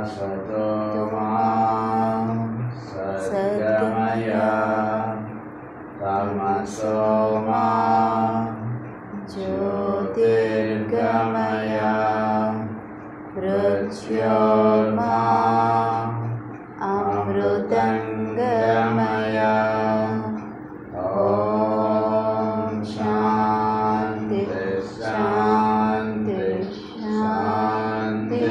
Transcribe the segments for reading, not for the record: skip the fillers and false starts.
असतो मा सद्गमय तमसो मा ज्योतिर्गमय मृत्योर्मा अमृतंगमय। ओम शांति शांति शांति।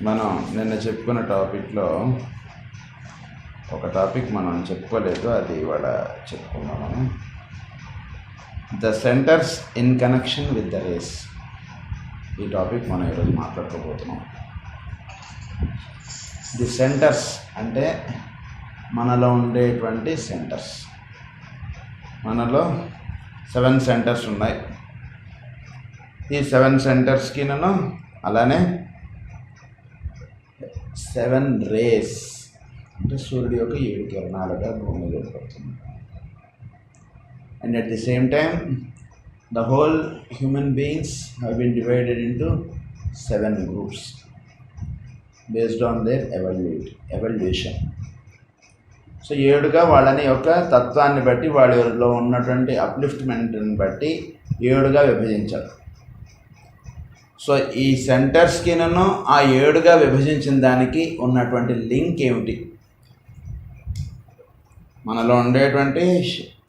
మనం నిన్న చెప్పుకున్న టాపిక్లో ఒక టాపిక్ మనం చెప్పుకోలేదు, అది ఇవాళ చెప్పుకున్నాం. మనం the centres in connection with the rays, ఈ టాపిక్ మనం ఈరోజు మాట్లాడుకోబోతున్నాం. ది సెంటర్స్ అంటే మనలో ఉండేటువంటి సెంటర్స్. మనలో 7 సెంటర్స్ ఉన్నాయి. ఈ 7 సెంటర్స్కి నేను అలానే 7 రేస్ అంటే సూర్యుడి యొక్క 7 కిరణాలుగా భూమి మీద పడుతుంది. And at the same time the whole human beings have been divided into 7 groups based on their evolution. So 7గా వాళ్ళని యొక్క తత్వాన్ని బట్టి వాళ్ళలో ఉన్నటువంటి అప్లిఫ్ట్మెంట్ని బట్టి 7గా విభజించారు. సో ఈ సెంటర్స్కి నన్ను ఆ 7గా విభజించిన దానికి ఉన్నటువంటి లింక్ ఏమిటి? మనలో ఉండేటువంటి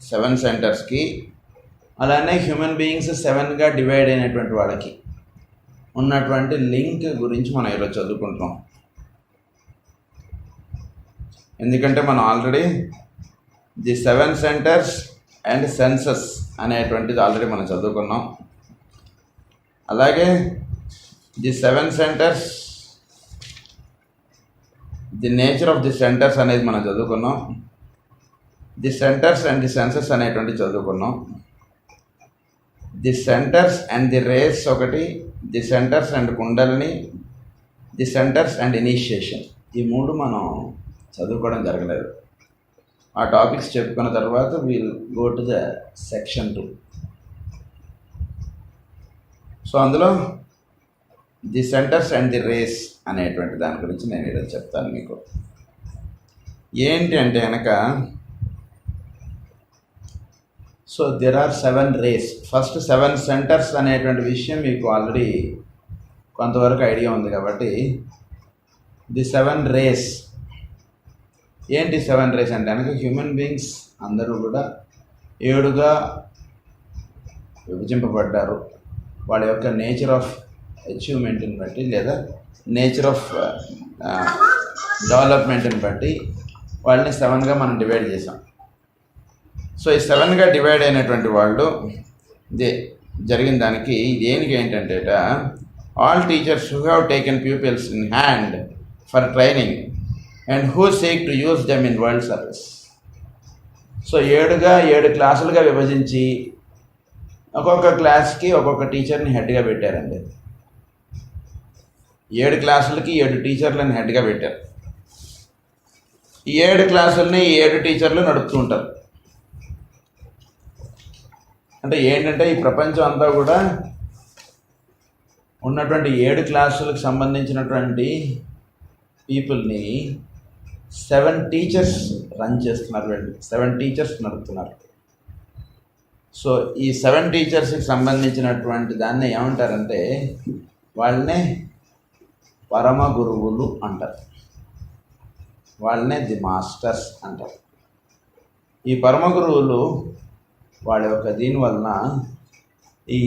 7 సెంటర్స్కి అలానే హ్యూమన్ బీయింగ్స్ 7గా డివైడ్ అయినటువంటి వాళ్ళకి ఉన్నటువంటి లింక్ గురించి మనం ఈరోజు చదువుకుంటున్నాం. ఎందుకంటే మనం already the 7 centres and senses అనేటువంటిది ఆల్రెడీ మనం చదువుకున్నాం. అలాగే the 7 centres, the nature of the centres అనేది మనం చదువుకున్నాం. The centres and the senses అనేటువంటి చదువుకున్నాం. The centres and the rays ఒకటి, the centres and kundalini, the centres and initiation, ఈ 3 మనం చదువుకోవడం జరగలేదు. ఆ టాపిక్స్ చెప్పుకున్న తర్వాత we'll go to the section 2. So అందులో the centres and the rays అనేటువంటి దాని గురించి నేను ఈరోజు చెప్తాను మీకు. ఏంటి అంటే కనుక, so there are 7 rays. First 7 centres అనేటువంటి విషయం మీకు ఆల్రెడీ కొంతవరకు ఐడియా ఉంది కాబట్టి, ది 7 రేస్ ఏంటి? 7 రేస్ అంటే కనుక హ్యూమన్ బీయింగ్స్ అందరూ కూడా 7గా విభజింపబడ్డారు. వాళ్ళ యొక్క నేచర్ ఆఫ్ అచీవ్మెంట్ని బట్టి లేదా నేచర్ ఆఫ్ డెవలప్మెంట్ని బట్టి వాళ్ళని 7గా మనం డివైడ్ చేసాం. సో ఈ 7గా డివైడ్ అయినటువంటి వాళ్ళు జరిగిన దానికి దేనికి ఏంటంటే, all teachers who have taken peoples in hand for training and who seek to use them in world service. So 7 క్లాసులుగా విభజించి ఒక్కొక్క క్లాస్కి ఒక్కొక్క టీచర్ని హెడ్గా పెట్టారండి. 7 క్లాసులకి 7 టీచర్లను హెడ్గా పెట్టారు. ఈ 7 క్లాసులని 7 టీచర్లు నడుపుతూ ఉంటారు. అంటే ఏంటంటే, ఈ ప్రపంచం అంతా కూడా ఉన్నటువంటి 7 క్లాసులకు సంబంధించినటువంటి పీపుల్ని 7 టీచర్స్ రన్ చేస్తున్నారు. వీళ్ళు 7 టీచర్స్ నడుపుతున్నారు. సో ఈ 7 టీచర్స్కి సంబంధించినటువంటి దాన్ని ఏమంటారంటే, వాళ్ళనే పరమ గురువులు అంటారు. వాళ్ళనే ది మాస్టర్స్ అంటారు. ఈ పరమ గురువులు వాళ్ళ యొక్క దీని వలన ఈ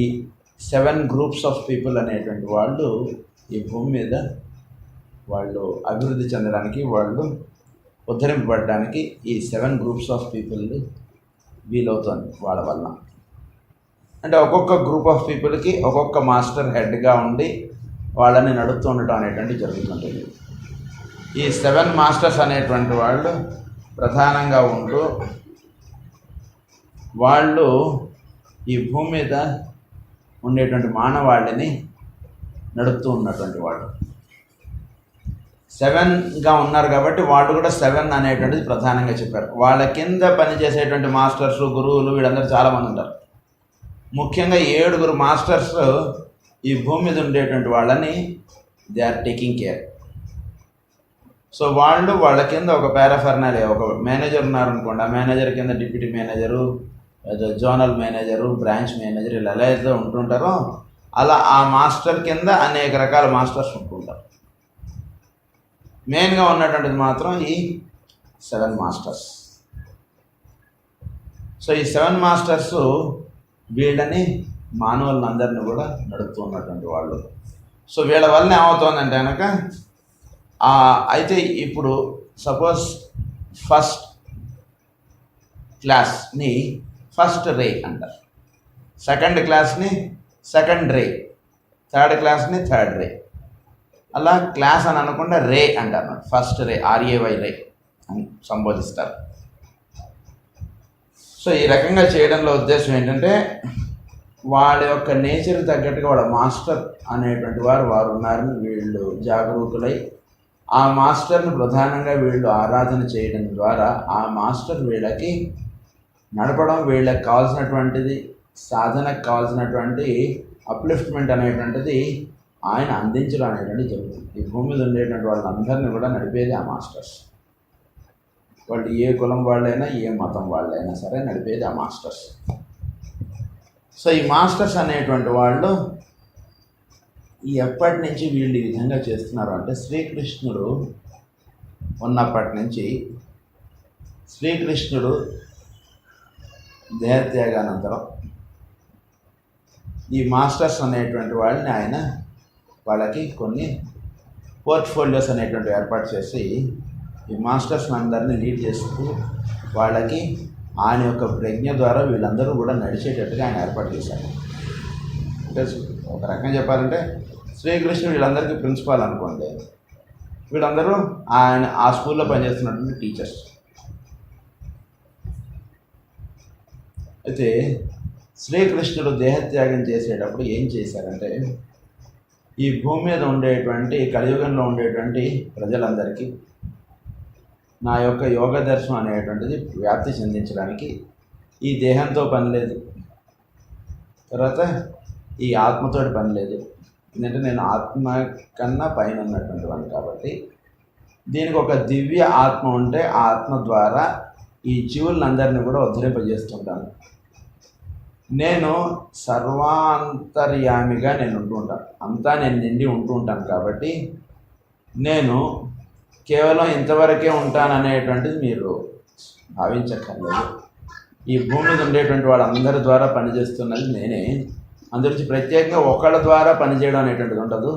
7 గ్రూప్స్ ఆఫ్ పీపుల్ అనేటువంటి వాళ్ళు ఈ భూమి మీద వాళ్ళు అభివృద్ధి చెందడానికి, వాళ్ళు ఉద్ధరింపబడడానికి ఈ 7 గ్రూప్స్ ఆఫ్ పీపుల్ వీలవుతుంది వాళ్ళ వల్ల. అంటే ఒక్కొక్క గ్రూప్ ఆఫ్ పీపుల్కి ఒక్కొక్క మాస్టర్ హెడ్గా ఉండి వాళ్ళని నడుపుతూ ఉండటం అనేటువంటి జరుగుతుంటుంది. ఈ 7 మాస్టర్స్ అనేటువంటి వాళ్ళు ప్రధానంగా ఉంటూ వాళ్ళు ఈ భూమి మీద ఉండేటువంటి మానవాళిని నడుపుతూ ఉన్నటువంటి వాళ్ళు 7గా ఉన్నారు కాబట్టి వాళ్ళు కూడా 7 అనేటువంటిది ప్రధానంగా చెప్పారు. వాళ్ళ కింద పనిచేసేటువంటి మాస్టర్స్, గురువులు వీళ్ళందరూ చాలామంది ఉంటారు. ముఖ్యంగా 7 మాస్టర్స్ ఈ భూమి మీద ఉండేటువంటి వాళ్ళని they are taking care. So వాళ్ళ కింద ఒక పారాఫర్నాలియా, ఒక మేనేజర్ ఉన్నారనుకోండి, ఆ మేనేజర్ కింద deputy manager, zonal manager, branch manager ఇలా ఎలా అయితే ఉంటుంటారో అలా ఆ మాస్టర్ కింద అనేక రకాల మాస్టర్స్ ఉంటుంటారు. మెయిన్గా ఉన్నటువంటిది మాత్రం ఈ 7 మాస్టర్స్. సో ఈ 7 మాస్టర్స్ వీళ్ళని మానవులందరినీ కూడా నడుపుతూ ఉన్నటువంటి వాళ్ళు. సో వీళ్ళ వల్ల ఏమవుతుందంటే కనుక అయితే ఇప్పుడు సపోజ్ ఫస్ట్ క్లాస్ని ఫస్ట్ రే అంటారు, సెకండ్ క్లాస్ని సెకండ్ రే, థర్డ్ క్లాస్ని థర్డ్ రే, అలా క్లాస్ అని అనకుండా రే అంటారు. ఫస్ట్ రే, RAY రే అని సంబోధిస్తారు. సో ఈ రకంగా చేయడంలో ఉద్దేశం ఏంటంటే వాళ్ళ యొక్క నేచర్కి తగ్గట్టుగా వాళ్ళ మాస్టర్ అనేటువంటి వారు ఉన్నారని వీళ్ళు జాగరూకులై ఆ మాస్టర్ని ప్రధానంగా వీళ్ళు ఆరాధన చేయడం ద్వారా ఆ మాస్టర్ వీళ్ళకి నడపడం, వీళ్ళకి కావాల్సినటువంటిది సాధనకు కావాల్సినటువంటి అప్లిఫ్ట్మెంట్ అనేటువంటిది ఆయన అందించడం అనేటువంటిది జరుగుతుంది. ఈ భూమి మీద ఉండేటువంటి వాళ్ళందరినీ కూడా నడిపేది ఆ మాస్టర్స్. వాళ్ళు ఏ కులం వాళ్ళైనా ఏ మతం వాళ్ళైనా సరే నడిపేది ఆ మాస్టర్స్. సో ఈ మాస్టర్స్ అనేటువంటి వాళ్ళు ఎప్పటి నుంచి వీళ్ళు ఈ విధంగా చేస్తున్నారు అంటే శ్రీకృష్ణుడు ఉన్నప్పటి నుంచి, శ్రీకృష్ణుడు దేహత్యాగానంతరం ఈ మాస్టర్స్ అనేటువంటి వాళ్ళని ఆయన వాళ్ళకి కొన్ని పోర్ట్ఫోలియోస్ అనేటువంటి ఏర్పాటు చేసి ఈ మాస్టర్స్ అందరినీ లీడ్ చేస్తూ వాళ్ళకి ఆయన యొక్క ప్రజ్ఞ ద్వారా వీళ్ళందరూ కూడా నడిచేటట్టుగా ఆయన ఏర్పాటు చేశారు. అంటే ఒక రకంగా చెప్పాలంటే శ్రీకృష్ణుడు వీళ్ళందరికీ ప్రిన్సిపాల్ అనుకోండి, వీళ్ళందరూ ఆయన ఆ స్కూల్లో పనిచేస్తున్నటువంటి టీచర్స్. అయితే శ్రీకృష్ణుడు దేహత్యాగం చేసేటప్పుడు ఏం చేశారంటే ఈ భూమి మీద ఉండేటువంటి కలియుగంలో ఉండేటువంటి ప్రజలందరికీ నా యొక్క యోగ దర్శనం అనేటువంటిది వ్యాప్తి చెందించడానికి ఈ దేహంతో పని లేదు, తర్వాత ఈ ఆత్మతోటి పని లేదు. ఎందుకంటే నేను ఆత్మ కన్నా పైన ఉన్నటువంటి వాడిని కాబట్టి దీనికి ఒక దివ్య ఆత్మ ఉంటే ఆ ఆత్మ ద్వారా ఈ జీవులందరినీ కూడా ఉద్ధరింపజేస్తుంటాను. నేను సర్వాంతర్యామిగా నేను ఉంటూ ఉంటాను, అంతా నేను నిండి ఉంటూ ఉంటాను. కాబట్టి నేను కేవలం ఇంతవరకే ఉంటాననేటువంటిది మీరు భావించక్కర్లేదు. ఈ భూమి మీద ఉండేటువంటి వాళ్ళందరి ద్వారా పనిచేస్తున్నది నేనే. అందురించి ప్రత్యేకంగా ఒకళ్ళ ద్వారా పనిచేయడం అనేటువంటిది ఉండదు.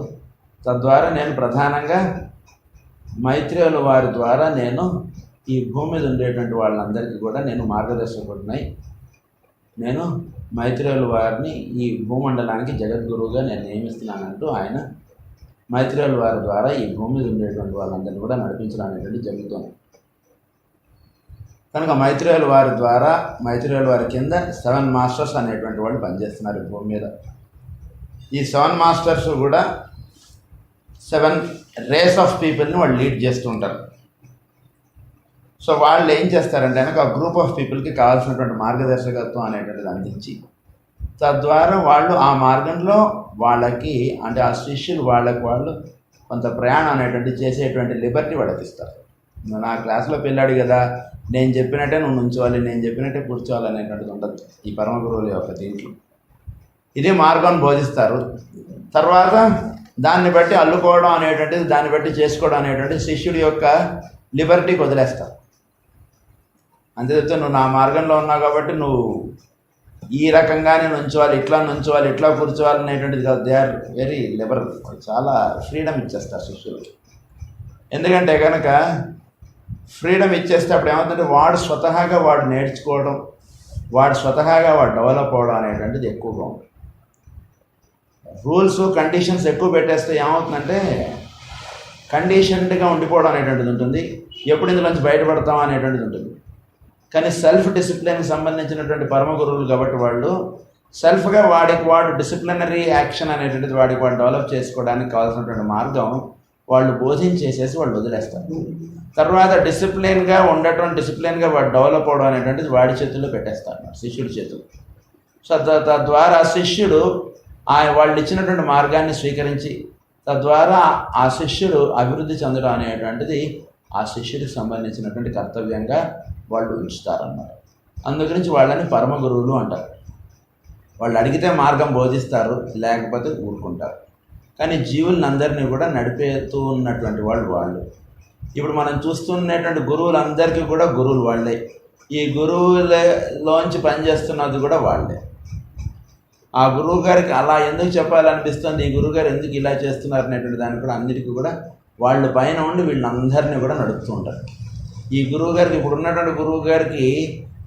తద్వారా నేను ప్రధానంగా మైత్రేయుల వారి ద్వారా నేను ఈ భూమి మీద ఉండేటువంటి వాళ్ళందరికీ కూడా నేను మార్గదర్శకుడినై, నేను మైత్రేయుల వారిని ఈ భూమండలానికి జగద్గురువుగా నేను నియమిస్తున్నానంటూ ఆయన మైత్రేయుల వారి ద్వారా ఈ భూమి మీద ఉండేటువంటి వాళ్ళందరినీ కూడా నడిపించడం అనేటువంటి జరుగుతుంది. కనుక మైత్రేయుల వారి ద్వారా, మైత్రేయుల వారి కింద 7 మాస్టర్స్ అనేటువంటి వాళ్ళు పనిచేస్తున్నారు ఈ భూమి మీద. ఈ 7 మాస్టర్స్ కూడా 7 రేస్ ఆఫ్ పీపుల్ని వాళ్ళు లీడ్ చేస్తూ ఉంటారు. సో వాళ్ళు ఏం చేస్తారంటే కనుక ఆ గ్రూప్ ఆఫ్ పీపుల్కి కావాల్సినటువంటి మార్గదర్శకత్వం అనేటువంటిది అందించి తద్వారా వాళ్ళు ఆ మార్గంలో వాళ్ళకి అంటే ఆ శిష్యులు వాళ్ళకి వాళ్ళు కొంత ప్రయాణం అనేటువంటి చేసేటువంటి లిబర్టీ వాళ్ళకి ఇస్తారు. నా క్లాస్లో పిల్లాడు కదా, నేను చెప్పినట్టే నువ్వు నుంచోవాలి, నేను చెప్పినట్టే కూర్చోవాలి అనేటువంటిది ఉండదు ఈ పరమ గురువుల యొక్క దీంట్లో. ఇదే మార్గాన్ని బోధిస్తారు. తర్వాత దాన్ని బట్టి అల్లుకోవడం అనేటువంటిది, దాన్ని బట్టి చేసుకోవడం అనేటువంటి శిష్యుడి యొక్క లిబర్టీకి వదిలేస్తారు. అంతే చెప్తే నువ్వు నా మార్గంలో ఉన్నావు కాబట్టి నువ్వు ఈ రకంగానే నుంచోవాలి, ఇట్లా నుంచోవాలి, ఇట్లా కూర్చోవాలి అనేటువంటిది కాదు. దే ఆర్ వెరీ లిబరల్, చాలా ఫ్రీడమ్ ఇచ్చేస్తారు శిష్యులకి. ఎందుకంటే కనుక ఫ్రీడమ్ ఇచ్చేస్తే అప్పుడు ఏమవుతుందంటే వాడు స్వతహాగా వాడు నేర్చుకోవడం, వాడు స్వతహాగా వాడు డెవలప్ అవ్వడం అనేటువంటిది ఎక్కువగా ఉంటుంది. రూల్స్ కండిషన్స్ ఎక్కువ పెట్టేస్తే ఏమవుతుందంటే కండిషన్డ్గా ఉండిపోవడం అనేటువంటిది ఉంటుంది. ఎప్పుడు ఇందులోంచి బయటపడతాం అనేటువంటిది ఉంటుంది. కానీ సెల్ఫ్ డిసిప్లిన్కి సంబంధించినటువంటి పరమ గురువులు కాబట్టి వాళ్ళు సెల్ఫ్గా వాడు డిసిప్లినరీ యాక్షన్ అనేటువంటిది వాడు డెవలప్ చేసుకోవడానికి కావాల్సినటువంటి మార్గం వాళ్ళు బోధించేసేసి వాళ్ళు వదిలేస్తారు. తర్వాత డిసిప్లిన్గా ఉండటం, డిసిప్లిన్గా వాడు డెవలప్ అవడం అనేటువంటిది వాడి చేతుల్లో పెట్టేస్తారు, శిష్యుడి చేతులు. సో తద్వారా శిష్యుడు వాళ్ళు ఇచ్చినటువంటి మార్గాన్ని స్వీకరించి తద్వారా ఆ శిష్యుడు అభివృద్ధి చెందడం అనేటువంటిది ఆ శిష్యుడికి సంబంధించినటువంటి కర్తవ్యంగా వాళ్ళు ఉంచుతారన్నమాట. అందుగురించి వాళ్ళని పరమ గురువులు అంటారు. వాళ్ళు అడిగితే మార్గం బోధిస్తారు, లేకపోతే ఊరుకుంటారు. కానీ జీవులందరినీ కూడా నడిపేస్తూ ఉన్నటువంటి వాళ్ళు. ఇప్పుడు మనం చూస్తున్నటువంటి గురువులందరికీ కూడా గురువులు వాళ్ళే. ఈ గురువులలోంచి పనిచేస్తున్నది కూడా వాళ్ళే. ఆ గురువు గారికి అలా ఎందుకు చెప్పాలనిపిస్తుంది, ఈ గురువుగారు ఎందుకు ఇలా చేస్తున్నారు అనేటువంటి దానికి కూడా అన్నిటికీ కూడా వాళ్ళు పైన ఉండి వీళ్ళందరినీ కూడా నడుపుతూ ఉంటారు. ఈ గురువు గారికి, ఇప్పుడు ఉన్నటువంటి గురువు గారికి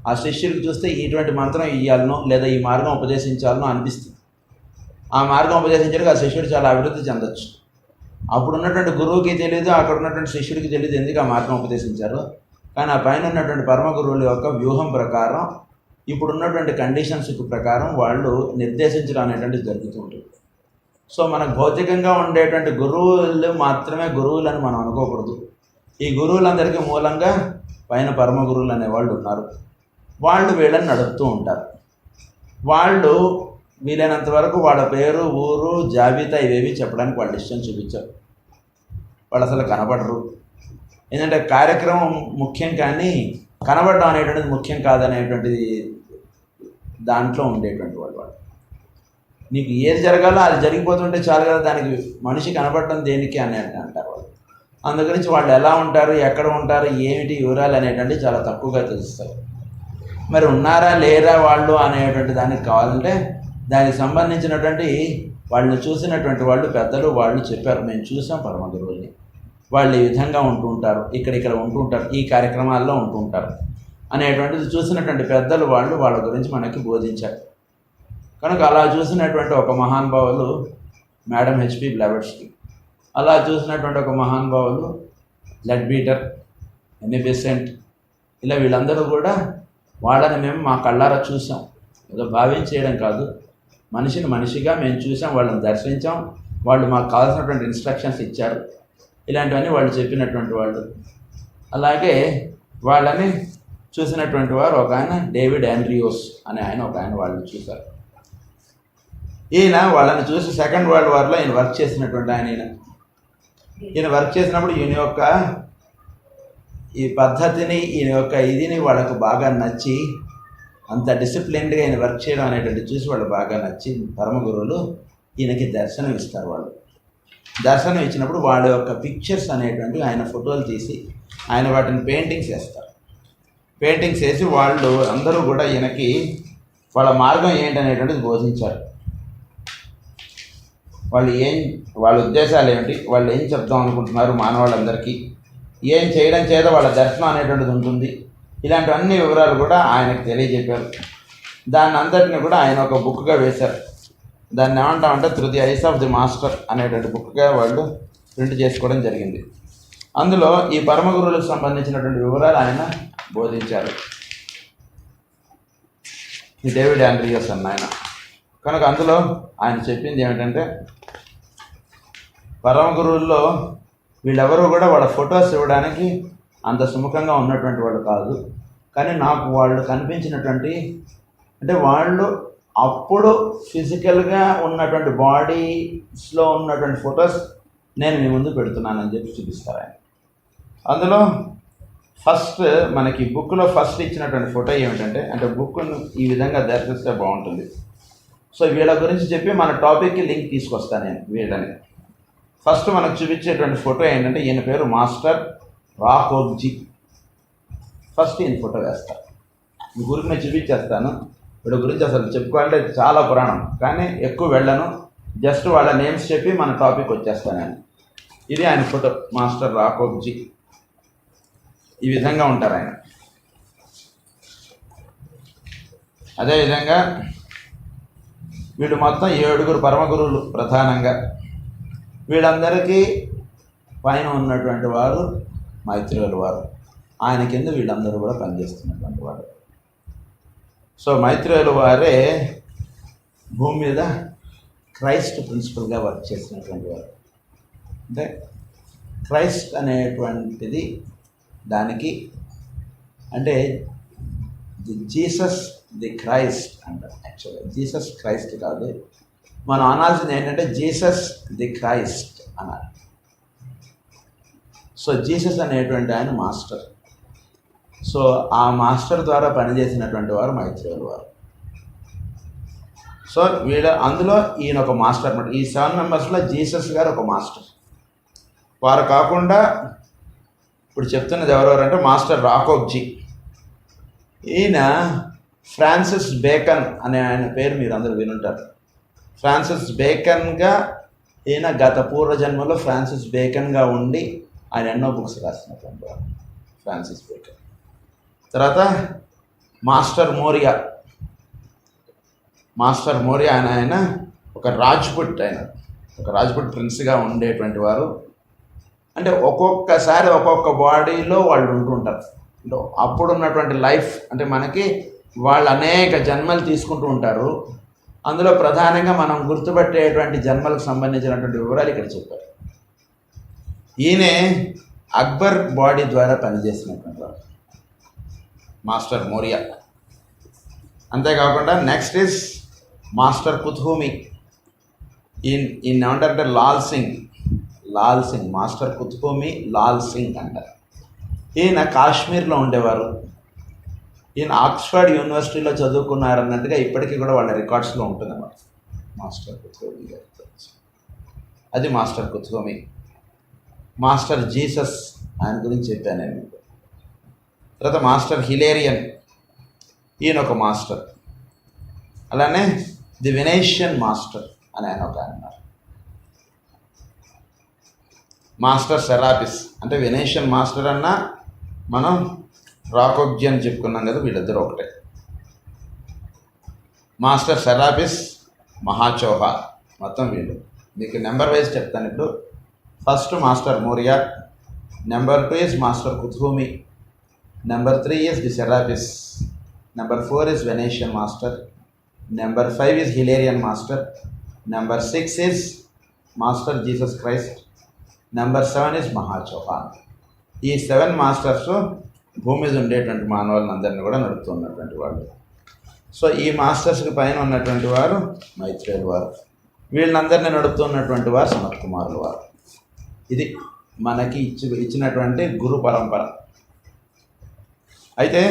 ఆ శిష్యుడికి చూస్తే ఇటువంటి మంత్రం ఇవ్వాలనో లేదా ఈ మార్గం ఉపదేశించాలనో అనిపిస్తుంది. ఆ మార్గం ఉపదేశించడానికి ఆ శిష్యుడు చాలా అభివృద్ధి చెందొచ్చు. అప్పుడు ఉన్నటువంటి గురువుకి తెలియదు, అక్కడ ఉన్నటువంటి శిష్యుడికి తెలియదు ఎందుకు ఆ మార్గం ఉపదేశించారు. కానీ ఆ పైన ఉన్నటువంటి పరమ గురువుల యొక్క వ్యూహం ప్రకారం, ఇప్పుడు ఉన్నటువంటి కండిషన్స్ ప్రకారం వాళ్ళు నిర్దేశించడం అనేటువంటిది జరుగుతూ ఉంటుంది. సో మనకు భౌతికంగా ఉండేటువంటి గురువులు మాత్రమే గురువులని మనం అనుకోకూడదు. ఈ గురువులందరికీ మూలంగా పైన పరమ గురువులు అనేవాళ్ళు ఉన్నారు. వాళ్ళు వీళ్ళని నడుపుతూ ఉంటారు. వాళ్ళు వీలైనంత వరకు వాళ్ళ పేరు, ఊరు, జాబితా ఇవేవి చెప్పడానికి వాళ్ళు ఇష్టం చూపించారు. వాళ్ళు అసలు కనబడరు. ఏంటంటే కార్యక్రమం ముఖ్యం కానీ కనబడడం అనేటువంటిది ముఖ్యం కాదనేటువంటిది దాంట్లో ఉండేటువంటి వాళ్ళు. నీకు ఏది జరగాలో అది జరిగిపోతుంటే చాలు కదా, దానికి మనిషి కనబడటం దేనికి అని అంటారు వాళ్ళు. అందుగురించి వాళ్ళు ఎలా ఉంటారు, ఎక్కడ ఉంటారు, ఏమిటి వివరాలు అనేటువంటివి చాలా తక్కువగా తెలుస్తాయి. మరి ఉన్నారా లేరా వాళ్ళు అనేటువంటి దానికి కావాలంటే దానికి సంబంధించినటువంటి వాళ్ళని చూసినటువంటి వాళ్ళు పెద్దలు వాళ్ళు చెప్పారు, మేము చూసాం పరమ గురువుల్ని, వాళ్ళు ఈ విధంగా ఉంటూ ఉంటారు, ఇక్కడ ఉంటూ ఉంటారు, ఈ కార్యక్రమాల్లో ఉంటూ ఉంటారు అనేటువంటిది చూసినటువంటి పెద్దలు వాళ్ళు వాళ్ళ గురించి మనకి బోధించారు. కనుక అలా చూసినటువంటి ఒక మహానుభావులు మేడం హెచ్పి బ్లెవెట్స్కీ, అలా చూసినటువంటి ఒక మహానుభావులు లెడ్బీటర్, ఎన్ని బెసెంట్, ఇలా వీళ్ళందరూ కూడా వాళ్ళని మేము మా కళ్ళారా చూసాం, ఏదో భావించేయడం కాదు, మనిషిని మనిషిగా మేము చూసాం, వాళ్ళని దర్శించాం, వాళ్ళు మాకు కావాల్సినటువంటి ఇన్స్ట్రక్షన్స్ ఇచ్చారు, ఇలాంటివన్నీ వాళ్ళు చెప్పినటువంటి వాళ్ళు. అలాగే వాళ్ళని చూసినటువంటి వారు ఒక ఆయన డేవిడ్ ఆండ్రియోస్ అనే ఆయన, ఒక ఆయన వాళ్ళని చూశారు. ఈయన వాళ్ళని చూసి సెకండ్ వరల్డ్ వార్లో ఈయన వర్క్ చేసినటువంటి ఆయన. ఈయన వర్క్ చేసినప్పుడు ఈయన యొక్క ఈ పద్ధతిని, ఈయన యొక్క ఇదిని వాళ్ళకు బాగా నచ్చి, అంత డిసిప్లిన్డ్గా ఈయన వర్క్ చేయడం అనేటువంటి చూసి వాళ్ళు బాగా నచ్చి పరమ గురువులు ఈయనకి దర్శనం ఇస్తారు. వాళ్ళు దర్శనం ఇచ్చినప్పుడు వాళ్ళ యొక్క పిక్చర్స్ అనేటువంటివి ఆయన ఫోటోలు తీసి ఆయన వాటిని పెయింటింగ్స్ వేస్తారు. పెయింటింగ్స్ వేసి వాళ్ళు అందరూ కూడా ఈయనకి వాళ్ళ మార్గం ఏంటనేటువంటిది బోధించారు. వాళ్ళ ఉద్దేశాలు ఏమిటి, వాళ్ళు ఏం చెప్దాం అనుకుంటున్నారు మానవాళ్ళందరికీ, ఏం చేయడం చేత వాళ్ళ దర్శనం అనేటువంటిది ఉంటుంది, ఇలాంటివన్నీ వివరాలు కూడా ఆయనకు తెలియజెప్పారు. దాన్ని అంతటిని కూడా ఆయన ఒక బుక్గా వేశారు. దాన్ని ఏమంటామంటే through the eyes of the master అనేటువంటి బుక్గా వాళ్ళు ప్రింట్ చేసుకోవడం జరిగింది. అందులో ఈ పరమ గురువులకు సంబంధించినటువంటి వివరాలు ఆయన బోధించారు. ఈ డేవిడ్ ఆండ్రియోస్ అన్న ఆయన. కనుక అందులో ఆయన చెప్పింది ఏమిటంటే, పరమ గురువుల్లో వీళ్ళెవరూ కూడా వాళ్ళ ఫొటోస్ ఇవ్వడానికి అంత సుముఖంగా ఉన్నటువంటి వాళ్ళు కాదు. కానీ నాకు వాళ్ళు కనిపించినటువంటి, అంటే వాళ్ళు అప్పుడు ఫిజికల్గా ఉన్నటువంటి బాడీస్లో ఉన్నటువంటి ఫొటోస్ నేను మీ ముందు పెడుతున్నానని చెప్పి చూపిస్తారు ఆయన. అందులో ఫస్ట్ మనకి బుక్లో ఫస్ట్ ఇచ్చినటువంటి ఫోటో ఏమిటంటే, అంటే బుక్ను ఈ విధంగా దర్శిస్తే బాగుంటుంది. సో వీళ్ళ గురించి చెప్పి మన టాపిక్కి లింక్ తీసుకొస్తాను నేను వీళ్ళని. ఫస్ట్ మనకు చూపించేటువంటి ఫోటో ఏంటంటే, ఈయన పేరు మాస్టర్ రాకోబ్జీ. ఫస్ట్ ఈయన ఫోటో వేస్తాను, ఈ గురికి నేను చూపించేస్తాను. వీళ్ళ గురించి అసలు చెప్పుకోవాలంటే చాలా పురాణం, కానీ ఎక్కువ వెళ్ళను, జస్ట్ వాళ్ళ నేమ్స్ చెప్పి మన టాపిక్ వచ్చేస్తాను నేను. ఇది ఆయన ఫోటో, మాస్టర్ రాకోబ్జీ. ఈ విధంగా ఉంటారు ఆయన. అదేవిధంగా వీళ్ళు మొత్తం 7 పరమ గురువులు ప్రధానంగా. వీళ్ళందరికీ పైన ఉన్నటువంటి వారు మైత్రేయుల వారు. ఆయన కింద వీళ్ళందరూ కూడా పనిచేస్తున్నటువంటి వారు. సో మైత్రేయుల వారే భూమి మీద క్రైస్ట్ ప్రిన్సిపల్గా వర్క్ చేసినటువంటి వారు. అంటే క్రైస్ట్ అనేటువంటిది దానికి అంటే జీసస్ ది క్రైస్ట్ అంటారు. యాక్చువల్గా జీసస్ క్రైస్ట్ కాదు, మనం అనాల్సింది ఏంటంటే జీసస్ ది క్రైస్ట్ అనాలి. సో జీసస్ అనేటువంటి ఆయన మాస్టర్. సో ఆ మాస్టర్ ద్వారా పనిచేసినటువంటి వారు మైత్రేయుల వారు. సో అందులో ఈయన ఒక మాస్టర్ అన్నమాట. ఈ 7 మెంబర్స్లో జీసస్ గారు ఒక మాస్టర్. వారు కాకుండా ఇప్పుడు చెప్తున్నది ఎవరెవరంటే మాస్టర్ రాకోబ్జీ, ఈయన ఫ్రాన్సిస్ బేకన్ అనే ఆయన పేరు మీరు అందరూ వినుంటారు. ఫ్రాన్సిస్ బేకన్గా ఈయన గత పూర్వజన్మలో ఫ్రాన్సిస్ బేకన్గా ఉండి ఆయన ఎన్నో బుక్స్ రాసినటువంటి వారు ఫ్రాన్సిస్ బేకన్. తర్వాత మాస్టర్ మోరియా ఆయన ఒక రాజ్పుట్ ప్రిన్స్గా ఉండేటువంటి వారు. అంటే ఒక్కొక్కసారి ఒక్కొక్క బాడీలో వాళ్ళు ఉంటుంటారు. అంటే అప్పుడు ఉన్నటువంటి లైఫ్ అంటే మనకి వాళ్ళు అనేక జన్మలు తీసుకుంటూ ఉంటారు. అందులో ప్రధానంగా మనం గుర్తుపట్టేటువంటి జన్మలకు సంబంధించినటువంటి వివరాలు ఇక్కడ చెప్పారు. ఈయనే అక్బర్ బాడీ ద్వారా పనిచేసినటువంటి వారు మాస్టర్ మోరియా. అంతేకాకుండా నెక్స్ట్ ఇస్ మాస్టర్ కుతుబ్. ఈయన ఏమంటారంటే లాల్ సింగ్, మాస్టర్ కుతుబ్ లాల్ సింగ్ అంటారు. ఈయన కాశ్మీర్లో ఉండేవారు. ఈయన ఆక్స్ఫర్డ్ యూనివర్సిటీలో చదువుకున్నారు అన్నట్టుగా ఇప్పటికీ కూడా వాళ్ళ రికార్డ్స్లో ఉంటుందన్నమాట మాస్టర్ కుతుబ్ గారి. అది మాస్టర్ కుతుబ్. మాస్టర్ జీసస్ ఆయన గురించి చెప్పాను నేను. తర్వాత మాస్టర్ హిలేరియన్, ఈయన ఒక మాస్టర్. అలానే ది వెనేషియన్ మాస్టర్ అని ఆయన ఒక అన్నారు. మాస్టర్ సెరాపిస్ అంటే వెనేషియన్ మాస్టర్ అన్న మనం రాకోబ్జీ అని చెప్పుకున్నాం కదా, వీళ్ళిద్దరూ ఒకటే. మాస్టర్ సెరాపిస్, మహాచోహా, మొత్తం వీళ్ళు. మీకు నెంబర్ వైజ్ చెప్తాను ఇప్పుడు. First master Morya, number 2 is master Kutub, number 3 is the Serapis, number 4 is Venetian master, number 5 is Hilarion master, number 6 is master Jesus Christ, number 7 is Mahachohan. ఈ 7 మాస్టర్స్ భూమి మీద ఉండేటువంటి మానవులను అందరినీ కూడా నడుపుతున్నటువంటి వాళ్ళు. సో ఈ మాస్టర్స్కి పైన ఉన్నటువంటి వారు మైత్రేయుల వారు. వీళ్ళందరినీ నడుపుతున్నటువంటి వారు సనత్ కుమారుల వారు. ఇది మనకి ఇచ్చినటువంటి గురు పరంపర. అయితే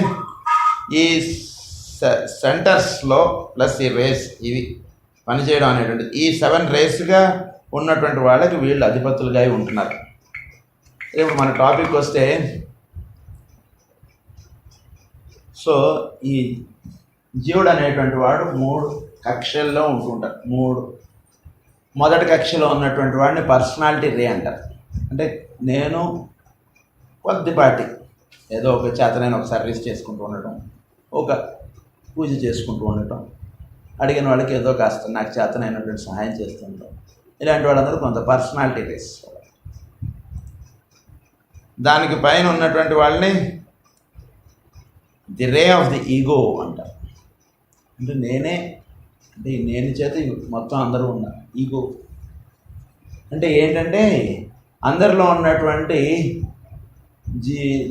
ఈ సెంటర్స్లో ప్లస్ ఈ రేస్ ఇవి పనిచేయడం అనేటువంటి ఈ 7 రేస్గా ఉన్నటువంటి వాళ్ళకి వీళ్ళు అధిపతులుగా ఉంటున్నారు. ఇప్పుడు మన టాపిక్ వస్తే, సో ఈ జీవుడు అనేటువంటి వాడు 3 కక్షల్లో ఉంటుంటారు. మొదటి కక్షలో ఉన్నటువంటి వాడిని పర్సనాలిటీ రే అంటారు. అంటే నేను కొద్దిపాటి ఏదో ఒక చేతనైనా ఒక సర్వీస్ చేసుకుంటూ ఉండటం, ఒక పూజ చేసుకుంటూ ఉండటం, అడిగిన వాళ్ళకి ఏదో కాస్త నాకు చేతనైనటువంటి సహాయం చేస్తుంటాం. ఇలాంటి వాళ్ళందరూ కొంత పర్సనాలిటీ రేస్. దానికి పైన ఉన్నటువంటి వాళ్ళని the ray of the ego అంటారు. అంటే నేను చేత మొత్తం అందరూ ఉన్నారు. ఈగో అంటే ఏంటంటే అందరిలో ఉన్నటువంటి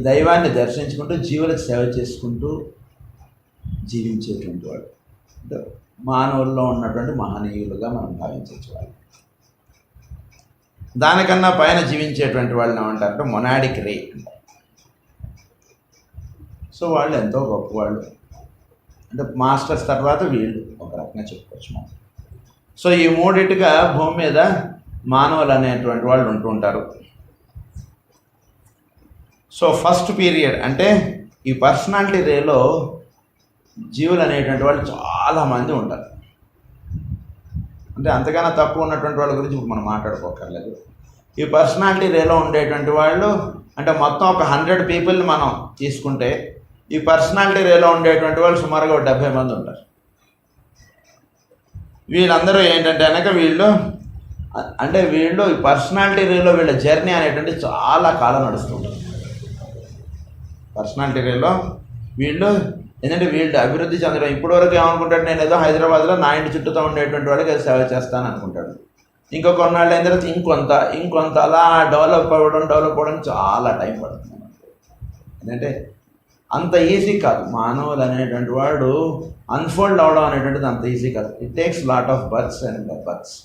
దైవాన్ని దర్శించుకుంటూ జీవులకు సేవ చేసుకుంటూ జీవించేటువంటి వాడు. అంటే మానవుల్లో ఉన్నటువంటి మహనీయులుగా మనం భావించవచ్చు వాళ్ళు. దానికన్నా పైన జీవించేటువంటి వాళ్ళని ఏమంటారంటే మొనాడిక్ రే అంటారు. సో వాళ్ళు ఎంతో గొప్పవాళ్ళు. అంటే మాస్టర్స్ తర్వాత వీళ్ళు ఒక రకంగా చెప్పుకోవచ్చు మనం. సో ఈ మూడిటిగా భూమి మీద మానవులు అనేటువంటి వాళ్ళు ఉంటుంటారు. సో ఫస్ట్ పీరియడ్ అంటే ఈ పర్సనాలిటీ రేలో జీవులు అనేటువంటి వాళ్ళు చాలామంది ఉంటారు. అంటే అంతకన్నా తక్కువ ఉన్నటువంటి వాళ్ళ గురించి ఇప్పుడు మనం మాట్లాడుకోకర్లేదు. ఈ పర్సనాలిటీ రేలో ఉండేటువంటి వాళ్ళు అంటే మొత్తం ఒక 100 పీపుల్ని మనం తీసుకుంటే ఈ పర్సనాలిటీ రేలో ఉండేటువంటి వాళ్ళు సుమారుగా 70 మంది ఉంటారు. వీళ్ళందరూ ఏంటంటే కనుక వీళ్ళు ఈ పర్సనాలిటీ రేలో వీళ్ళ జర్నీ అనేటువంటి చాలా కాలం నడుస్తుంటారు. పర్సనాలిటీ రేలో వీళ్ళు ఎందుకంటే వీళ్ళు అభివృద్ధి చెందడం ఇప్పటివరకు ఏమనుకుంటాడు, నేను ఏదో హైదరాబాద్లో నా ఇంటి చుట్టూతో ఉండేటువంటి వాళ్ళకి అది సేవ చేస్తాను అనుకుంటాడు. ఇంకో కొన్నాళ్ళు అయిన తర్వాత ఇంకొంత అలా డెవలప్ అవ్వడం చాలా టైం పడుతుంది. ఎందుకంటే అంత ఈజీ కాదు. మానవులు అనేటువంటి వాడు అన్ఫోల్డ్ అవడం అనేటువంటిది అంత ఈజీ కాదు. It takes lot of births and births.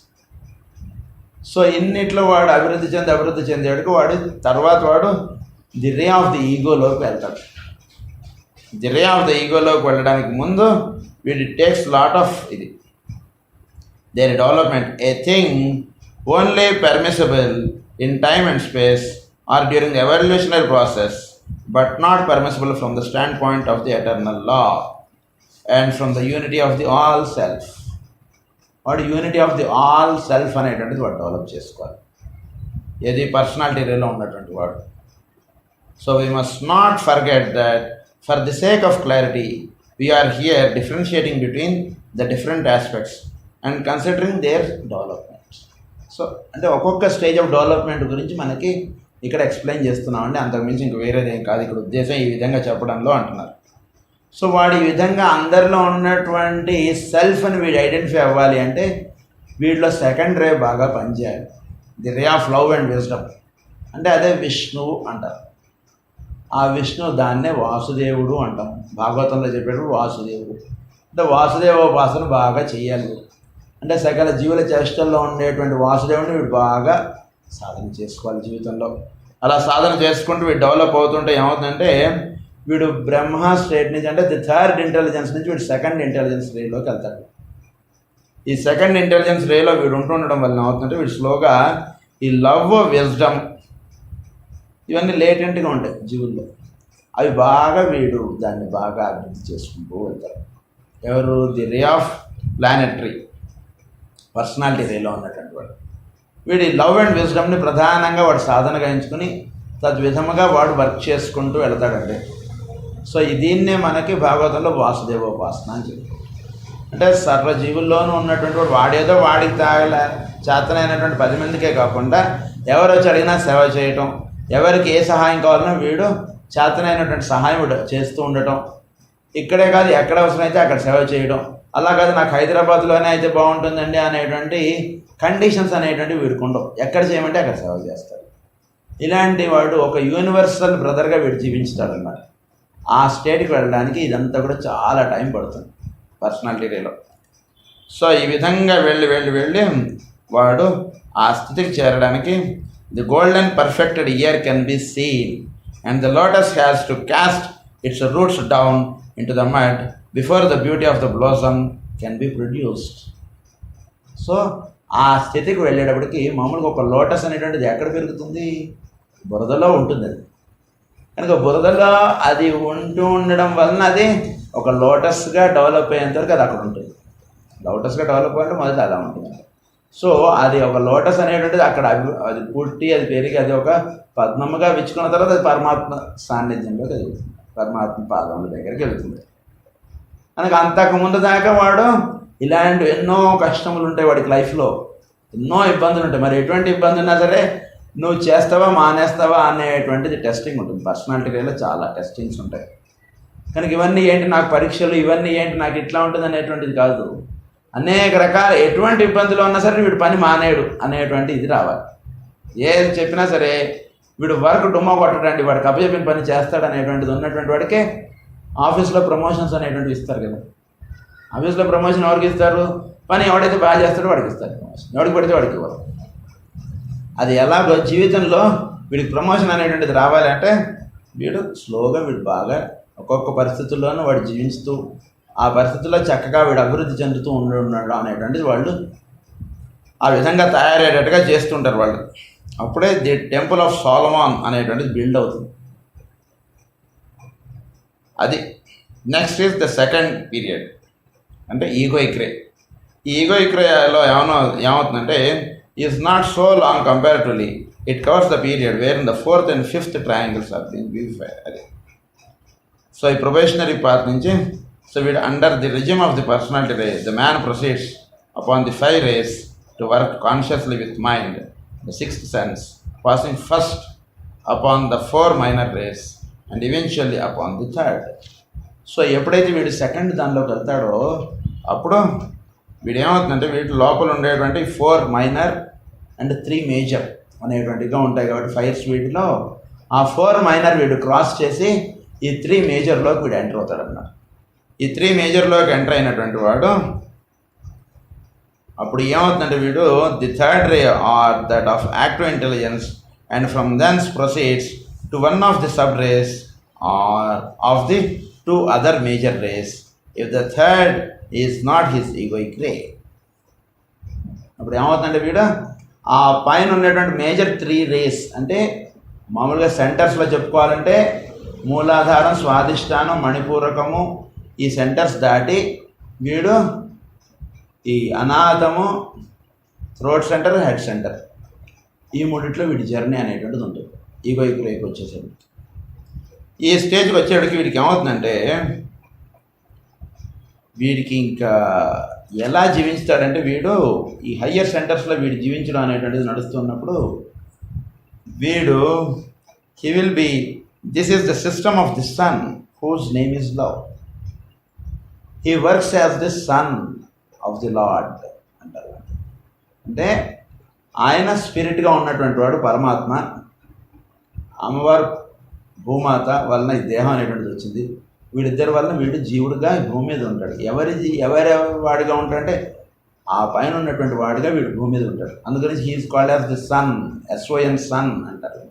So ఇన్నిట్లో వాడు అభివృద్ధి చెందేవాడికి వాడు ది రే ఆఫ్ ది ఈగోలోకి వెళ్తాడు. ది రే ఆఫ్ ది ఈగోలోకి వెళ్ళడానికి ముందు వీడు it takes lot of their development, a thing only permissible in time and space or during the evolutionary process, but not permissible from the standpoint of the eternal law and from the unity of the all self. వాడు unity of the all self అనేటువంటిది వాడు develop చేసుకోవాలి. ఏది personality రేలో ఉన్నటువంటి వాడు. So we must not forget that for the sake of clarity we are here differentiating between the different aspects and considering their development. So అంటే ఒక్కొక్క స్టేజ్ ఆఫ్ డెవలప్మెంట్ గురించి మనకి ఇక్కడ ఎక్స్ప్లెయిన్ చేస్తున్నామండి. అంతకుమించి ఇంక వేరేదేం కాదు. ఇక్కడ ఉద్దేశం ఈ విధంగా చెప్పడంలో అంటున్నారు. సో వాడు ఈ విధంగా అందరిలో ఉన్నటువంటి సెల్ఫ్ని వీడు ఐడెంటిఫై అవ్వాలి అంటే వీడిలో సెకండ్ రే బాగా పనిచేయాలి. The ray of love and wisdom అంటే అదే విష్ణువు అంటారు. ఆ విష్ణువు దాన్నే వాసుదేవుడు అంటాం. భాగవతంలో చెప్పేటప్పుడు వాసుదేవుడు అంటే వాసుదేవోపాసన బాగా చేయాలి. అంటే సకల జీవుల చేష్టల్లో ఉండేటువంటి వాసుదేవుడిని వీడు బాగా సాధన చేసుకోవాలి జీవితంలో. అలా సాధన చేసుకుంటూ వీడు డెవలప్ అవుతుంటే ఏమవుతుందంటే వీడు బ్రహ్మ స్టేట్ నుంచి అంటే ది థర్డ్ ఇంటెలిజెన్స్ నుంచి వీడు సెకండ్ ఇంటెలిజెన్స్ రేలోకి వెళ్తాడు. ఈ సెకండ్ ఇంటెలిజెన్స్ రేలో వీడు ఉంటుండడం వల్ల ఏమవుతుందంటే వీడు స్లోగా ఈ లవ్ విజ్డమ్ ఇవన్నీ లేటెంట్గా ఉంటాయి జీవుల్లో. అవి బాగా వీడు దాన్ని బాగా అభివృద్ధి చేసుకుంటూ వెళ్తారు. ఎవరు? The ray of planetary personality రేలో ఉన్నటువంటి వాడు. వీడి లవ్ అండ్ విజ్డమ్ని ప్రధానంగా వాడు సాధనగా ఎంచుకుని తద్విధముగా వాడు వర్క్ చేసుకుంటూ వెళ్తాడండి. సో దీన్నే మనకి భాగవతంలో వాసుదేవోపాసన అని చెప్తారు. అంటే సర్వజీవుల్లోనూ ఉన్నటువంటి వాడు వాడేదో వాడికి చేతనైనటువంటి 10 మందికే కాకుండా ఎవరు వచ్చి అడిగినా సేవ చేయటం, ఎవరికి ఏ సహాయం కావాలన్నా వీడు చేతనైనటువంటి సహాయం చేస్తూ ఉండటం. ఇక్కడే కాదు ఎక్కడ అవసరమైతే అక్కడ సేవ చేయడం. అలా కాదు నాకు హైదరాబాద్లోనే అయితే బాగుంటుందండి అనేటువంటి కండిషన్స్ అనేటువంటి వీడుకుండవు. ఎక్కడ చేయమంటే అక్కడ సేవ చేస్తాడు. ఇలాంటి వాడు ఒక యూనివర్సల్ బ్రదర్గా వీడు జీవించుతాడు అన్నమాట. ఆ స్టేట్కి వెళ్ళడానికి ఇదంతా కూడా చాలా టైం పడుతుంది పర్సనాలిటీ రేలో. సో ఈ విధంగా వెళ్ళి వాడు ఆ స్థితికి చేరడానికి the golden perfected year can be seen and the lotus has to cost it's roots down into the mud before the beauty of the blossom can be produced. So ఆ స్థితికి వెళ్ళేటప్పటికి మామూలుగా ఒక లోటస్ అనేటువంటిది ఎక్కడ పెరుగుతుంది? బురదలో ఉంటుంది. అది కనుక బురదలో అది ఉండడం వలన అది ఒక లోటస్గా డెవలప్ అయ్యేంత వరకు అది అక్కడ ఉంటుంది. లోటస్గా డెవలప్ అంటే మొదటి అలా ఉంటుంది. సో అది ఒక లోటస్ అనేటువంటిది అక్కడ అది పుట్టి అది పెరిగి అది ఒక పద్మముగా విచ్చుకున్న తర్వాత అది పరమాత్మ సాన్నిధ్యంలోకి ఎదుగుతుంది. పరమాత్మ పాదముల దగ్గరికి వెళుతుంది. కనుక అంతకుముందు దాకా వాడు ఇలాంటి ఎన్నో కష్టములు ఉంటాయి వాడికి లైఫ్లో, ఎన్నో ఇబ్బందులు ఉంటాయి. మరి ఎటువంటి ఇబ్బంది ఉన్నా సరే నువ్వు చేస్తావా మానేస్తావా అనేటువంటిది టెస్టింగ్ ఉంటుంది. పర్సనాలిటీ రేలో చాలా టెస్టింగ్స్ ఉంటాయి. కనుక ఇవన్నీ ఏంటి నాకు పరీక్షలు, ఇవన్నీ ఏంటి నాకు ఇట్లా ఉంటుంది అనేటువంటిది కాదు. అనేక రకాల ఎటువంటి ఇబ్బందులు ఉన్నా సరే వీడు పని మానేయడు అనేటువంటి ఇది రావాలి. ఏది చెప్పినా సరే వీడు వర్క్ డుమ్మా కొట్టడండి, వాడికి అప్పచెప్పిన పని చేస్తాడు అనేటువంటిది ఉన్నటువంటి వాడికే ఆఫీస్లో ప్రమోషన్స్ అనేటువంటివి ఇస్తారు కదా. ఆఫీస్లో ప్రమోషన్ ఎవరికి ఇస్తారు? పని ఎవడైతే బాగా చేస్తాడో వాడికి ఇస్తారు ప్రమోషన్, ఎవడికి పడితే వాడికి ఇవ్వరు. అది ఎలాగో జీవితంలో వీడికి ప్రమోషన్ అనేటువంటిది రావాలంటే వీడు స్లోగా వీడు బాగా ఒక్కొక్క పరిస్థితుల్లోనూ వాడు జీవిస్తూ ఆ పరిస్థితుల్లో చక్కగా వీడు అభివృద్ధి చెందుతూ ఉన్నాడు అనేటువంటిది వాళ్ళు ఆ విధంగా తయారయ్యేటట్టుగా చేస్తుంటారు వాళ్ళు. అప్పుడే ది టెంపుల్ ఆఫ్ సోలమాన్ అనేటువంటిది బిల్డ్ అవుతుంది. అది next is the second period అంటే ఈగోయిక్ రే. ఈ ఈగోయిక్ రేలో ఏమవుతుందంటే is not so long comparatively. It covers the period where in the 4th and 5th triangles are being beautified. అది so ఈ probationary path నుంచి so వీడు under the regime of the personality ray the man proceeds upon the 5 rays to work consciously with mind, the 6th sense, passing first upon the 4 minor rays and eventually upon the third. So ఎప్పుడైతే వీడు second దానిలోకి వెళ్తాడో అప్పుడు వీడు ఏమవుతుందంటే వీటి లోపల ఉండేటువంటి 4 minor and 3 major అనేటువంటిగా ఉంటాయి కాబట్టి ఫైర్స్ వీటిలో ఆ 4 మైనర్ వీడు క్రాస్ చేసి ఈ 3 మేజర్లోకి వీడు ఎంటర్ అవుతాడు అన్నమాట. ఈ 3 మేజర్లోకి ఎంటర్ అయినటువంటి వాడు అప్పుడు ఏమవుతుందంటే వీడు the third ray or that of active intelligence and from thence proceeds to one of the sub rays or of the 2 other major rays if the third is not his egoic ray. అప్పుడు ఏమవుతుందంటే వీడు ఆ పైన ఉన్నటువంటి major 3 race అంటే మామూలుగా సెంటర్స్లో చెప్పుకోవాలంటే మూలాధారం, స్వాధిష్టానం, మణిపూరకము ఈ సెంటర్స్ దాటి వీడు ఈ అనాథము, థ్రోట్ సెంటర్, హెడ్ సెంటర్ ఈ మూడిట్లో వీడి జర్నీ అనేటువంటిది ఉంటుంది. ఈగోయిక్ రేకి వచ్చేసరికి ఈ స్టేజ్కి వచ్చేటికి వీడికి ఏమవుతుందంటే వీడికి ఇంకా ఎలా జీవిస్తాడంటే వీడు ఈ హయ్యర్ సెంటర్స్లో వీడు జీవించడం అనేటువంటిది నడుస్తున్నప్పుడు వీడు he will be this is the system of the sun whose name is love. He works as the son of the lord అంటారు. అంటే ఆయన స్పిరిట్గా ఉన్నటువంటి వాడు పరమాత్మ, అమ్మవారు భూమాత వలన ఈ దేహం అనేటువంటిది వచ్చింది. వీడిద్దరి వలన వీడు జీవుడుగా భూమి మీద ఉంటాడు. ఎవరి వాడిగా ఉంటాడంటే ఆ పైన ఉన్నటువంటి వాడిగా వీడు భూమి మీద ఉంటాడు. అందుకని he is called as the son, SON son అంటారు.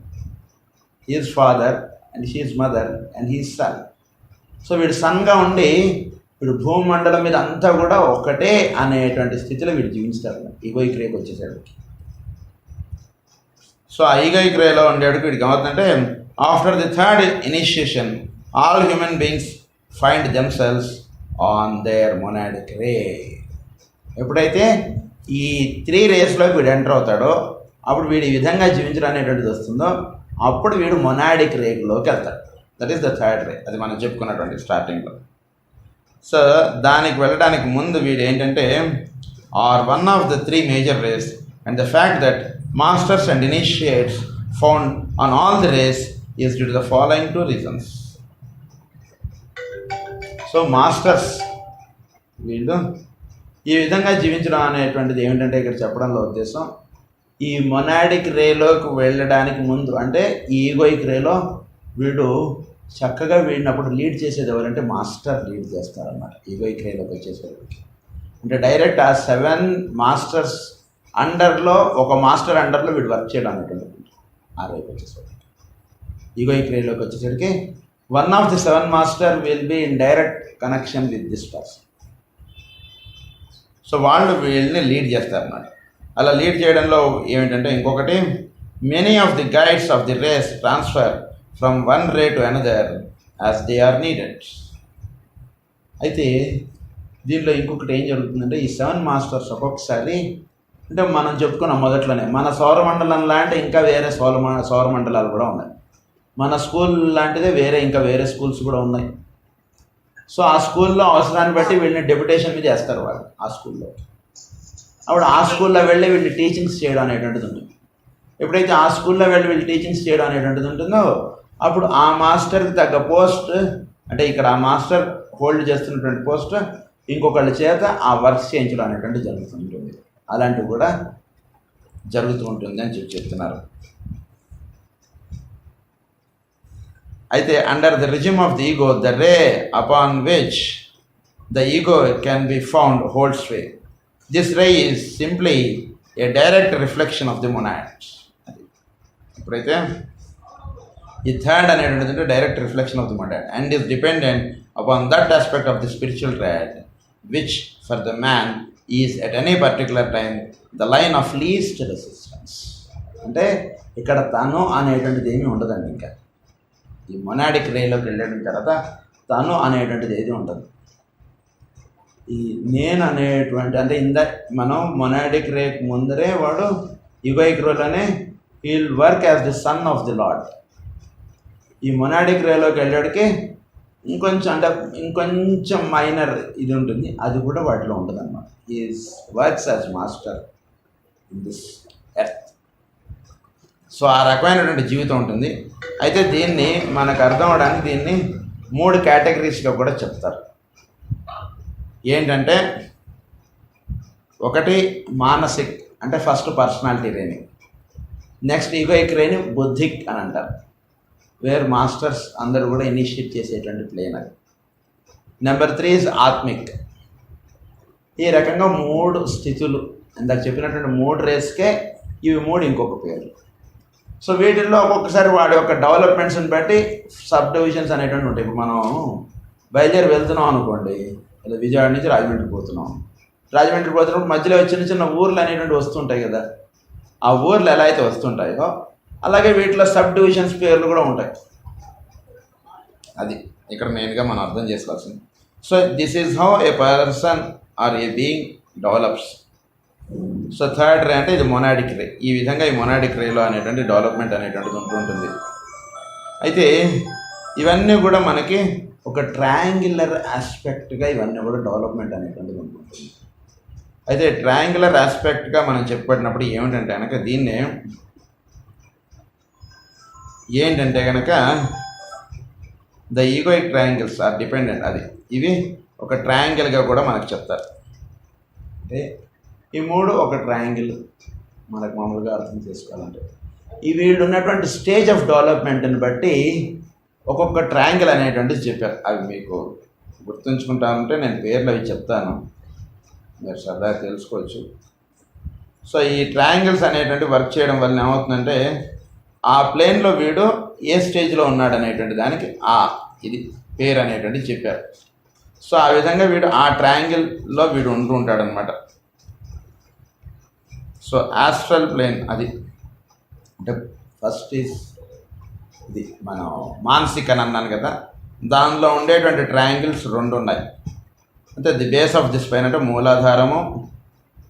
He is father and she is mother and he is son. So వీడు సన్గా ఉండి వీడు భూమండలం మీద అంతా కూడా ఒక్కటే అనేటువంటి స్థితిలో వీడు జీవిస్తాడు. ఈగోయిక్ రేకి వచ్చేసాడు. సో ఆ ఈగోయిక్ రేలో ఉండేవాడికి వీడికి ఏమవుతుందంటే after the third initiation all human beings find themselves on their monadic ray. ఎప్పుడైతే ఈ 3 రేస్లోకి వీడు ఎంటర్ అవుతాడో అప్పుడు వీడు ఈ విధంగా జీవించడం అనేటువంటిది వస్తుందో అప్పుడు వీడు మొనాడిక్ రేలోకి వెళ్తాడు. దట్ ఈస్ ద థర్డ్ రే. అది మనం చెప్పుకున్నటువంటి స్టార్టింగ్లో. సో దానికి వెళ్ళడానికి ముందు వీడు ఏంటంటే are one of the 3 major rays and the fact that masters and initiates found on all the rays is due to the following 2 reasons. So masters వీళ్ళు ఈ విధంగా జీవించడం అనేటువంటిది ఏమిటంటే ఇక్కడ చెప్పడంలో ఉద్దేశం ఈ మొనాడిక్ రేలోకి వెళ్ళడానికి ముందు అంటే ఈ ఈగోయిక్ రేలో వీడు చక్కగా వీడినప్పుడు లీడ్ చేసేది ఎవరంటే మాస్టర్ లీడ్ చేస్తారన్నమాట. ఈగోయిక్ రేలోకి వచ్చేసరికి అంటే డైరెక్ట్ ఆ 7 మాస్టర్స్ అండర్లో ఒక మాస్టర్ అండర్లో వీడు వర్క్ చేయడం అనేటువంటి ఆ రేకి వచ్చేసరికి ఈగోయిక్ రేలోకి వచ్చేసరికి one of the 7 master will be in direct connection with this person. So వాళ్ళు వీళ్ళని లీడ్ చేస్తారన్నమాట. అలా లీడ్ చేయడంలో ఏమిటంటే ఇంకొకటి many of the guides of the rays transfer from one ray to another as they are needed. అయితే దీనిలో ఇంకొకటి ఏం జరుగుతుందంటే ఈ 7 మాస్టర్స్ ఒక్కొక్కసారి అంటే మనం చెప్పుకున్నాం మొదట్లోనే మన సౌరమండలం లాంటి ఇంకా వేరే సౌరమండలాలు కూడా ఉన్నాయి. మన స్కూల్ లాంటిదే ఇంకా వేరే స్కూల్స్ కూడా ఉన్నాయి. సో ఆ స్కూల్లో అవసరాన్ని బట్టి వీళ్ళని డెప్యుటేషన్ మీద వేస్తారు వాళ్ళు ఆ స్కూల్లో. అప్పుడు ఆ స్కూల్లో వెళ్ళి వీళ్ళు టీచింగ్స్ చేయడం అనేటువంటిది ఉంటుంది. ఎప్పుడైతే ఆ స్కూల్లో వెళ్ళి వీళ్ళు టీచింగ్స్ చేయడం అనేటువంటిది ఉంటుందో అప్పుడు ఆ మాస్టర్కి తగ్గ పోస్ట్ అంటే ఇక్కడ ఆ మాస్టర్ హోల్డ్ చేస్తున్నటువంటి పోస్ట్ ఇంకొకళ్ళ చేత ఆ వర్క్స్ చేయించడం అనేటువంటిది జరుగుతుంటుంది. అలాంటివి కూడా జరుగుతూ ఉంటుంది అని చెప్తున్నారు. అయితే under the regime of the ego the ray upon which the ego can be found holds sway. This ray is simply a direct reflection of the monads. ఇప్పుడైతే ఈ థర్డ్ అనేటువంటిది direct reflection of the monad and is dependent upon that aspect of the spiritual triad which for the man is at any particular time the line of least resistance. అంటే ఇక్కడ తను అనేటువంటిది ఏమీ ఉండదండి. ఇంకా ఈ మొనాడిక్ రేలోకి వెళ్ళిన తర్వాత తను అనేటువంటిది ఏది ఉండదు. ఈ నేను అనేటువంటి అంటే మనం మొనాడిక్ రేక్ ముందరే వాడు ఈగోయిక్ రేలోనే he'll work as the son of the lord. ఈ మొనాడిక్ రేలోకి వెళ్ళాడికి ఇంకొంచెం మైనర్ ఇది ఉంటుంది, అది కూడా వాటిలో ఉంటుంది అన్నమాట. Is works as master in this earth. So ఆ రకమైనటువంటి జీవితం ఉంటుంది. అయితే దీన్ని మనకు అర్థం అవడానికి దీన్ని 3 కేటగిరీస్గా కూడా చెప్తారు. ఏంటంటే ఒకటి మానసిక్, అంటే first personality training. Next egoic training buddhic అని అంటారు, వేర్ మాస్టర్స్ అందరూ కూడా ఇనిషియేట్ చేసేటువంటి ప్లేన్ అది. Number 3 is atmic. ఈ రకంగా 3 స్థితులు, ఇందాక చెప్పినటువంటి 3 రేస్కే ఇవి 3 ఇంకొక పేరు. సో వీటిల్లో ఒక్కొక్కసారి వాడి యొక్క డెవలప్మెంట్స్ని బట్టి సబ్ డివిజన్స్ అనేటువంటి ఉంటాయి. ఇప్పుడు మనం బయలుదేరి వెళ్తున్నాం అనుకోండి, లేదా విజయవాడ నుంచి రాజమండ్రి పోతున్నాం. రాజమండ్రి పోతున్నప్పుడు మధ్యలో చిన్న చిన్న ఊర్లు అనేటువంటి వస్తుంటాయి కదా, ఆ ఊర్లు ఎలా అయితే వస్తుంటాయో అలాగే వీటిలో సబ్ డివిజన్స్ పేర్లు కూడా ఉంటాయి. అది ఇక్కడ మెయిన్గా మనం అర్థం చేసుకోవాల్సింది. So this is how A person are A being develops. So third రే అంటే ఇది మొనాడిక్ రే. ఈ విధంగా ఈ మొనాడిక్ రేలో అనేటువంటి డెవలప్మెంట్ అనేటువంటిది ఉంటుంటుంది. అయితే ఇవన్నీ కూడా మనకి ఒక ట్రయాంగులర్ ఆస్పెక్ట్గా ఇవన్నీ కూడా డెవలప్మెంట్ అనేటువంటిది ఉంటుంది. అయితే ట్రయాంగులర్ ఆస్పెక్ట్గా మనం చెప్పబడినప్పుడు ఏమిటంటే కనుక దీన్నే ఏంటంటే కనుక the egoic triangles are dependent. అది ఇవి ఒక ట్రయాంగిల్గా కూడా మనకు చెప్తారు. అంటే ఈ 3 ఒక ట్రయాంగిల్ మనకు మామూలుగా అర్థం చేసుకోవాలంటే ఈ వీళ్ళు ఉన్నటువంటి స్టేజ్ ఆఫ్ డెవలప్మెంట్ని బట్టి ఒక్కొక్క ట్రయాంగిల్ అనేటువంటిది చెప్పారు. అవి మీకు గుర్తుంచుకుంటానంటే నేను పేర్లు అవి చెప్తాను, మీరు సరదాగా తెలుసుకోవచ్చు. సో ఈ ట్రయాంగిల్స్ అనేటువంటి వర్క్ చేయడం వల్ల ఏమవుతుందంటే ఆ ప్లేన్లో వీడు ఏ స్టేజ్లో ఉన్నాడు అనేటువంటి దానికి ఇది పేరు అనేటువంటిది చెప్పారు. సో ఆ విధంగా వీడు ఆ ట్రయాంగిల్లో వీడు ఉంటూ ఉంటాడనమాట. సో ఆస్ట్రల్ ప్లేన్ అది అంటే ఫస్ట్ ఈజ్ ఇది మనం మానసిక్ అని అన్నాను కదా, దానిలో ఉండేటువంటి ట్రయాంగిల్స్ 2 ఉన్నాయి. అంటే ది బేస్ ఆఫ్ దిస్ పైన అంటే మూలాధారము,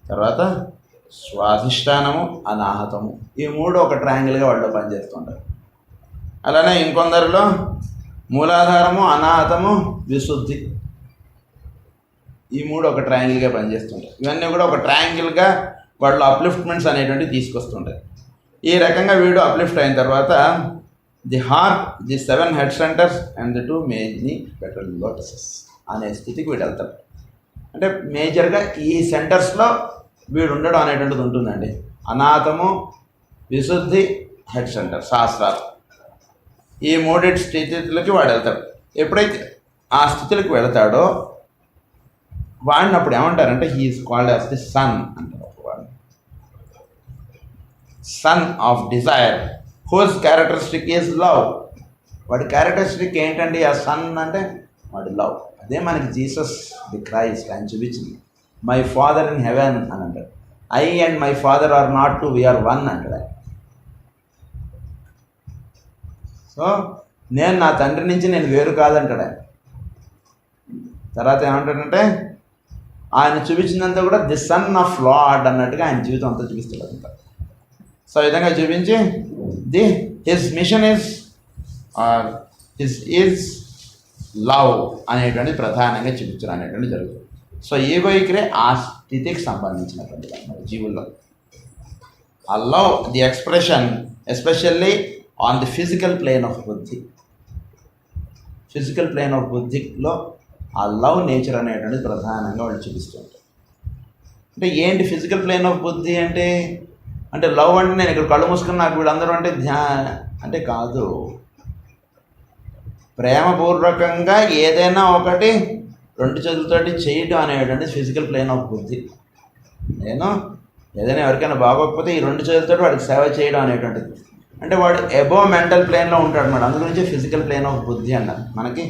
తర్వాత స్వాధిష్టానము, అనాహతము. ఈ 3 ఒక ట్రయాంగిల్గా వాళ్ళు పనిచేస్తుంటారు. అలానే ఇంకొందరిలో మూలాధారము, అనాహతము, విశుద్ధి, ఈ 3 ఒక ట్రయాంగిల్గా పనిచేస్తుంటాయి. ఇవన్నీ కూడా ఒక ట్రయాంగిల్గా వాళ్ళు అప్లిఫ్ట్మెంట్స్ అనేటువంటివి తీసుకొస్తుంటాయి. ఈ రకంగా వీడు అప్లిఫ్ట్ అయిన తర్వాత the heart, the 7 head centres and the 2 main petrol lotuses అనే స్థితికి వీడు వెళ్తాడు. అంటే మేజర్గా ఈ సెంటర్స్లో వీడు ఉండడం అనేటువంటిది ఉంటుందండి. అనాథము, విశుద్ధి, హెడ్ సెంటర్, సహస్రాలు, ఈ 3 స్థితులకి వాడు వెళ్తాడు. ఎప్పుడైతే ఆ స్థితులకు వెళతాడో వాడిని అప్పుడు ఏమంటారంటే he is called as the son అంటారు. వాడు son of desire whose characteristic is love. వాడి క్యారెక్టరిస్టిక్ ఏంటండి ఆ సన్ అంటే వాడి లవ్. అదే మనకి జీసస్ ది క్రైస్ట్ ఆయన చూపించింది. మై ఫాదర్ ఇన్ హెవెన్ అని అంటాడు. I and my father are not two, we are one అంటాడు. సో నేను నా తండ్రి నుంచి నేను వేరు కాదంటాడు ఆయన. తర్వాత ఏమంటాడంటే ఆయన చూపించిందంతా కూడా ది సన్ ఆఫ్ లార్డ్ అన్నట్టుగా ఆయన జీవితం అంతా చూపిస్తాడు అంతా. సో ఈ విధంగా చూపించి హిస్ మిషన్ ఈజ్ లవ్ అనేటువంటి ప్రధానంగా చూపించడం అనేటువంటి జరుగుతుంది. సో ఈగోయిక్రే ఆ స్థితికి సంబంధించినటువంటి అన్నమాట జీవుల్లో. ఆ love the expression especially on the physical plane of buddhi. Physical plane of బుద్ధిలో ఆ లవ్ నేచర్ అనేటువంటిది ప్రధానంగా వాళ్ళు చూపిస్తూ ఉంటారు. అంటే ఏంటి ఫిజికల్ ప్లేన్ ఆఫ్ బుద్ధి అంటే లవ్ అంటే నేను ఇక్కడ కళ్ళు మూసుకుని నాకు వీళ్ళందరూ అంటే అంటే కాదు. ప్రేమపూర్వకంగా ఏదైనా ఒకటి 2 చేతులతోటి చేయడం అనేటువంటి ఫిజికల్ ప్లేన్ ఆఫ్ బుద్ధి. నేను ఏదైనా ఎవరికైనా బాగోకపోతే ఈ 2 చేతులతోటి వాడికి సేవ చేయడం అనేటువంటిది. అంటే వాడు అబోవ్ మెంటల్ ప్లేన్లో ఉంటాడు అన్నమాట. అందు గురించి ఫిజికల్ ప్లేన్ ఆఫ్ బుద్ధి అన్నారు. మనకి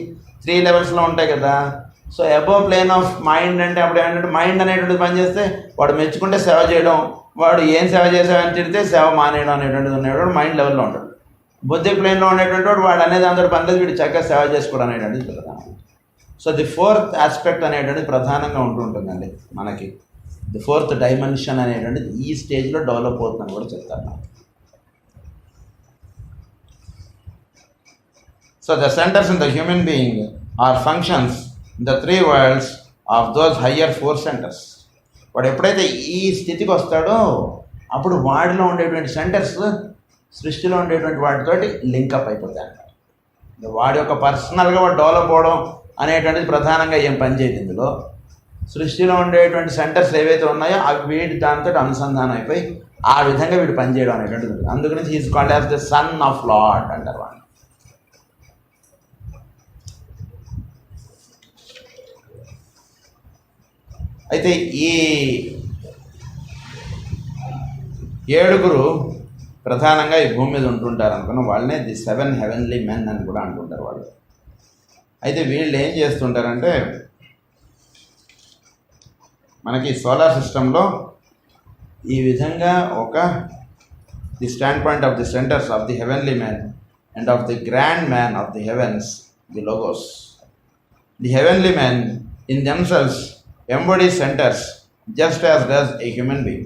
3 లెవెల్స్లో ఉంటాయి కదా. So above plane of mind అంటే అప్పుడు ఏంటంటే మైండ్ అనేటువంటిది పనిచేస్తే వాడు మెచ్చుకుంటే సేవ చేయడం, వాడు ఏం సేవ చేసావని తిడితే సేవ మానేయడం అనేటువంటిది ఉండేవాడు మైండ్ లెవెల్లో ఉంటాడు. బుద్ధి ప్లేన్లో ఉండేటువంటి వాడు అనేది అందరూ పనిలేదు, వీడు చక్కగా సేవ చేసుకోవడం అనేటువంటిది ప్రధానం. సో ది 4th ఆస్పెక్ట్ అనేటువంటిది ప్రధానంగా ఉంటుందండి మనకి. ది 4th డైమెన్షన్ అనేటువంటిది ఈ స్టేజ్లో డెవలప్ అవుతుందని కూడా చెప్తారు నాకు. So the centres in the human being are functions in the 3 worlds of those higher 4 centres. వాడు ఎప్పుడైతే ఈ స్థితికి వస్తాడో అప్పుడు వాడిలో ఉండేటువంటి సెంటర్స్ సృష్టిలో ఉండేటువంటి వాటితోటి లింకప్ అయిపోతాయి అంటారు. వాడి యొక్క పర్సనల్గా వాడు డెవలప్ అవడం అనేటువంటిది ప్రధానంగా ఏం పనిచేయదు ఇందులో. సృష్టిలో ఉండేటువంటి సెంటర్స్ ఏవైతే ఉన్నాయో అవి వీటి దాంతో అనుసంధానం అయిపోయి ఆ విధంగా వీడు పనిచేయడం అనేటువంటిది ఉంటుంది. అందుగురించి is called as the son of lord అంటారు వాడిని. అయితే ఈ 7 ప్రధానంగా ఈ భూమి మీద ఉంటుంటారు అనుకున్న వాళ్ళనే ది 7 హెవెన్లీ మెన్ అని కూడా అంటుంటారు వాళ్ళు. అయితే వీళ్ళు ఏం చేస్తుంటారంటే మనకి సోలార్ సిస్టంలో ఈ విధంగా ఒక the standpoint of the centres of the heavenly man and of the grand man of the heavens, the logos. The heavenly man in themselves embody centers just as does a human being.